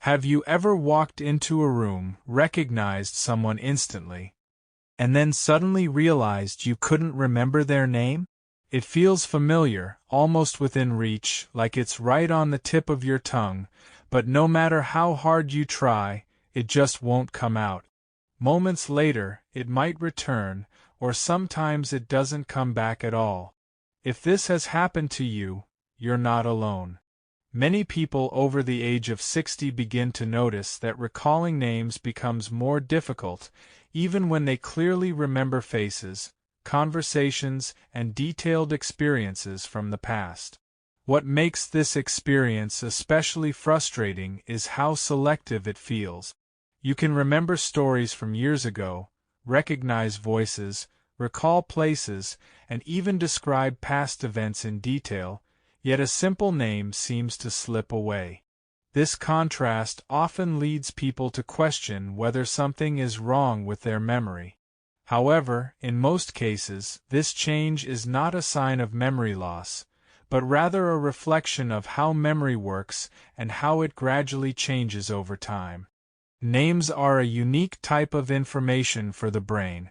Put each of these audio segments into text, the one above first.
Have you ever walked into a room, recognized someone instantly, and then suddenly realized you couldn't remember their name? It feels familiar, almost within reach, like it's right on the tip of your tongue, but no matter how hard you try, it just won't come out. Moments later, it might return, or sometimes it doesn't come back at all. If this has happened to you, you're not alone. Many people over the age of 60 begin to notice that recalling names becomes more difficult, even when they clearly remember faces, conversations, and detailed experiences from the past. What makes this experience especially frustrating is how selective it feels. You can remember stories from years ago, recognize voices, recall places, and even describe past events in detail, yet a simple name seems to slip away. This contrast often leads people to question whether something is wrong with their memory. However, in most cases, this change is not a sign of memory loss, but rather a reflection of how memory works and how it gradually changes over time. Names are a unique type of information for the brain.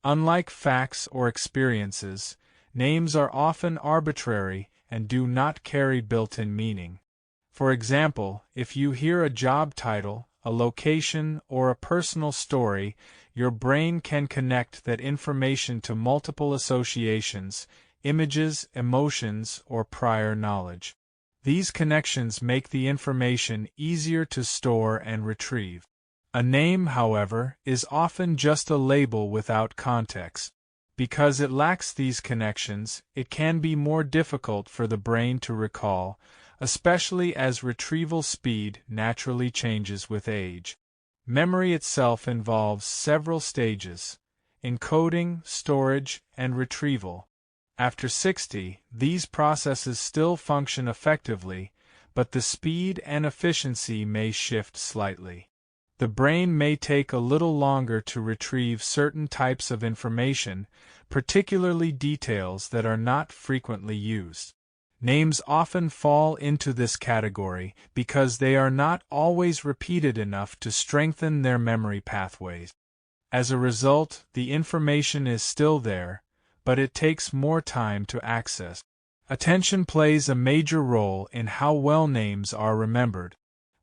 Unlike facts or experiences, names are often arbitrary and do not carry built-in meaning. For example, if you hear a job title, a location, or a personal story, your brain can connect that information to multiple associations, images, emotions, or prior knowledge. These connections make the information easier to store and retrieve. A name, however, is often just a label without context. Because it lacks these connections, it can be more difficult for the brain to recall, especially as retrieval speed naturally changes with age. Memory itself involves several stages: encoding, storage, and retrieval. After 60, these processes still function effectively, but the speed and efficiency may shift slightly. The brain may take a little longer to retrieve certain types of information, particularly details that are not frequently used. Names often fall into this category because they are not always repeated enough to strengthen their memory pathways. As a result, the information is still there, but it takes more time to access. Attention plays a major role in how well names are remembered.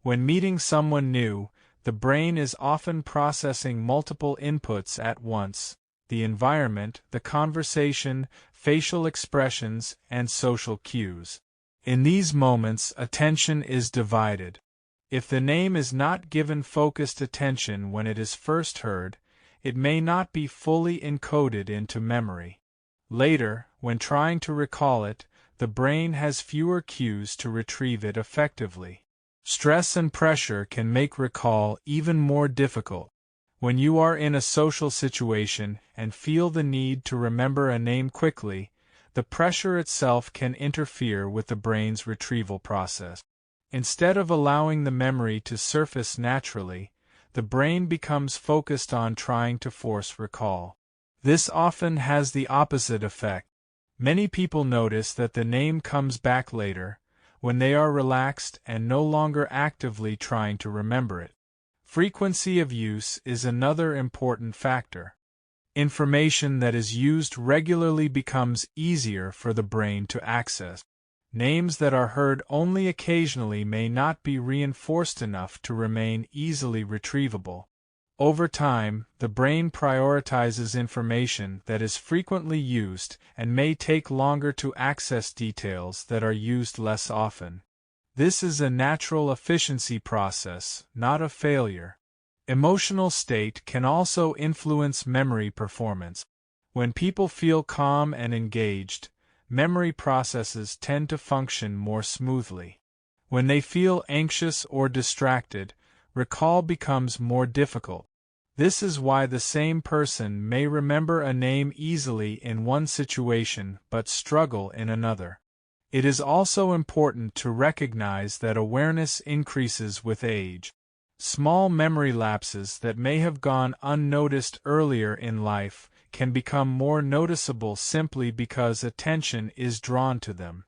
When meeting someone new, the brain is often processing multiple inputs at once: the environment, the conversation, facial expressions, and social cues. In these moments, attention is divided. If the name is not given focused attention when it is first heard, it may not be fully encoded into memory. Later, when trying to recall it, the brain has fewer cues to retrieve it effectively. Stress and pressure can make recall even more difficult. When you are in a social situation and feel the need to remember a name quickly, the pressure itself can interfere with the brain's retrieval process. Instead of allowing the memory to surface naturally, the brain becomes focused on trying to force recall. This often has the opposite effect. Many people notice that the name comes back later, when they are relaxed and no longer actively trying to remember it. Frequency of use is another important factor. Information that is used regularly becomes easier for the brain to access. Names that are heard only occasionally may not be reinforced enough to remain easily retrievable. Over time, the brain prioritizes information that is frequently used and may take longer to access details that are used less often. This is a natural efficiency process, not a failure. Emotional state can also influence memory performance. When people feel calm and engaged, memory processes tend to function more smoothly. When they feel anxious or distracted, recall becomes more difficult. This is why the same person may remember a name easily in one situation but struggle in another. It is also important to recognize that awareness increases with age. Small memory lapses that may have gone unnoticed earlier in life can become more noticeable simply because attention is drawn to them.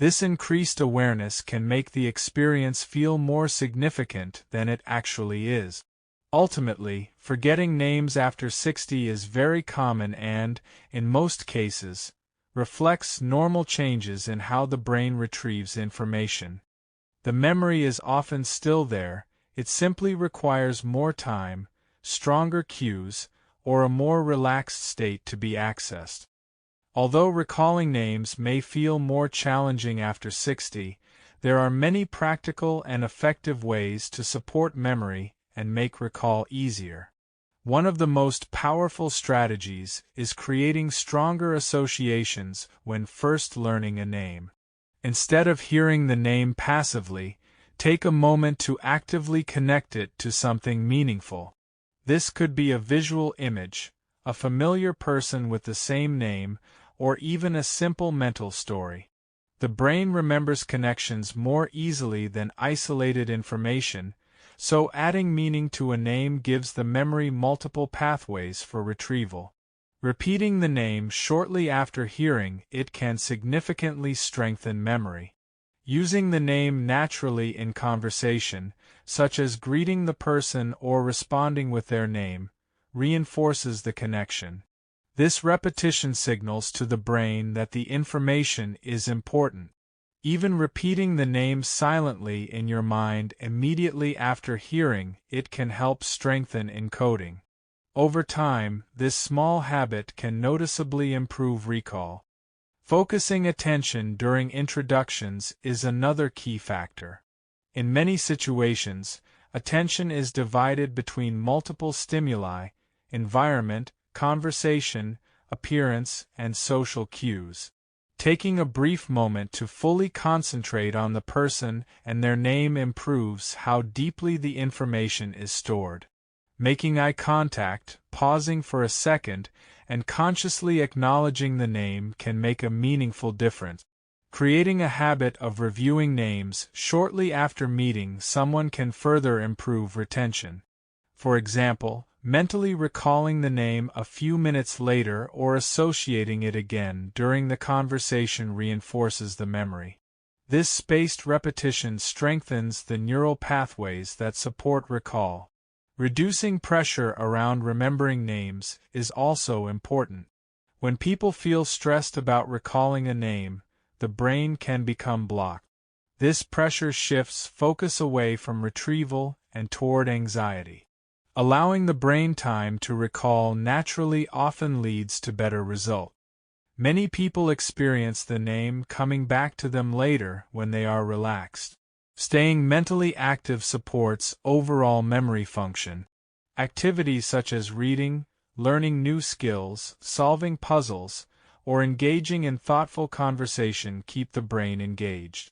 This increased awareness can make the experience feel more significant than it actually is. Ultimately, forgetting names after 60 is very common and, in most cases, reflects normal changes in how the brain retrieves information. The memory is often still there, it simply requires more time, stronger cues, or a more relaxed state to be accessed. Although recalling names may feel more challenging after 60, there are many practical and effective ways to support memory and make recall easier. One of the most powerful strategies is creating stronger associations when first learning a name. Instead of hearing the name passively, take a moment to actively connect it to something meaningful. This could be a visual image, a familiar person with the same name, or even a simple mental story. The brain remembers connections more easily than isolated information, so adding meaning to a name gives the memory multiple pathways for retrieval. Repeating the name shortly after hearing it can significantly strengthen memory. Using the name naturally in conversation, such as greeting the person or responding with their name, reinforces the connection. This repetition signals to the brain that the information is important. Even repeating the name silently in your mind immediately after hearing it can help strengthen encoding. Over time, this small habit can noticeably improve recall. Focusing attention during introductions is another key factor. In many situations, attention is divided between multiple stimuli: environment, conversation, appearance, and social cues. Taking a brief moment to fully concentrate on the person and their name improves how deeply the information is stored. Making eye contact, pausing for a second, and consciously acknowledging the name can make a meaningful difference. Creating a habit of reviewing names shortly after meeting someone can further improve retention. For example, mentally recalling the name a few minutes later or associating it again during the conversation reinforces the memory. This spaced repetition strengthens the neural pathways that support recall. Reducing pressure around remembering names is also important. When people feel stressed about recalling a name, the brain can become blocked. This pressure shifts focus away from retrieval and toward anxiety. Allowing the brain time to recall naturally often leads to better results. Many people experience the name coming back to them later when they are relaxed. Staying mentally active supports overall memory function. Activities such as reading, learning new skills, solving puzzles, or engaging in thoughtful conversation keep the brain engaged.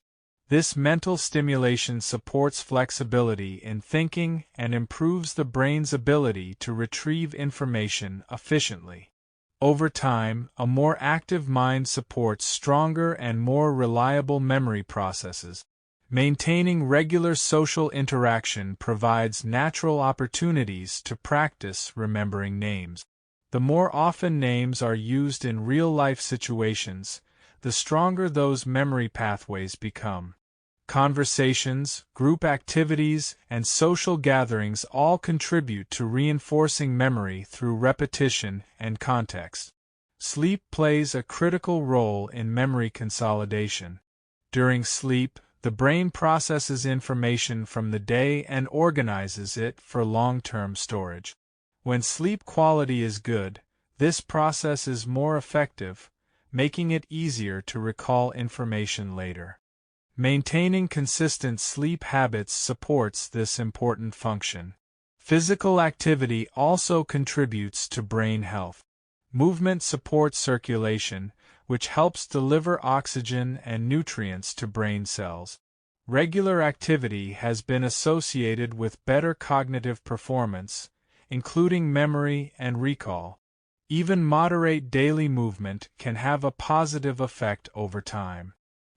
This mental stimulation supports flexibility in thinking and improves the brain's ability to retrieve information efficiently. Over time, a more active mind supports stronger and more reliable memory processes. Maintaining regular social interaction provides natural opportunities to practice remembering names. The more often names are used in real-life situations, the stronger those memory pathways become. Conversations, group activities, and social gatherings all contribute to reinforcing memory through repetition and context. Sleep plays a critical role in memory consolidation. During sleep, the brain processes information from the day and organizes it for long-term storage. When sleep quality is good, this process is more effective, making it easier to recall information later. Maintaining consistent sleep habits supports this important function. Physical activity also contributes to brain health. Movement supports circulation, which helps deliver oxygen and nutrients to brain cells. Regular activity has been associated with better cognitive performance, including memory and recall. Even moderate daily movement can have a positive effect over time.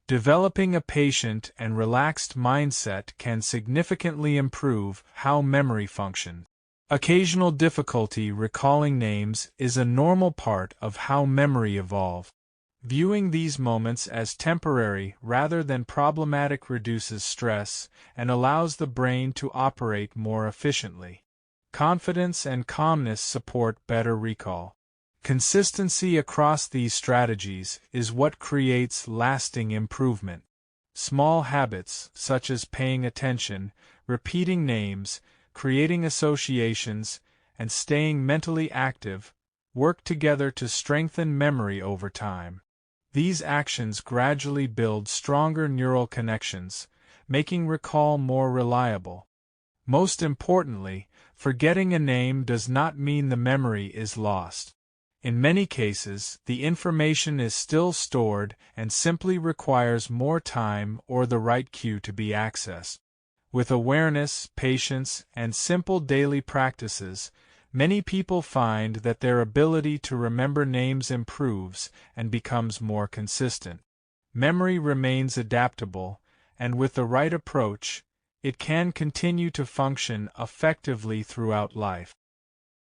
Developing a patient and relaxed mindset can significantly improve how memory functions. Occasional difficulty recalling names is a normal part of how memory evolves. Viewing these moments as temporary rather than problematic reduces stress and allows the brain to operate more efficiently. Confidence and calmness support better recall. Consistency across these strategies is what creates lasting improvement. Small habits, such as paying attention, repeating names, creating associations, and staying mentally active, work together to strengthen memory over time. These actions gradually build stronger neural connections, making recall more reliable. Most importantly, forgetting a name does not mean the memory is lost. In many cases, the information is still stored and simply requires more time or the right cue to be accessed. With awareness, patience, and simple daily practices, many people find that their ability to remember names improves and becomes more consistent. Memory remains adaptable, and with the right approach, it can continue to function effectively throughout life.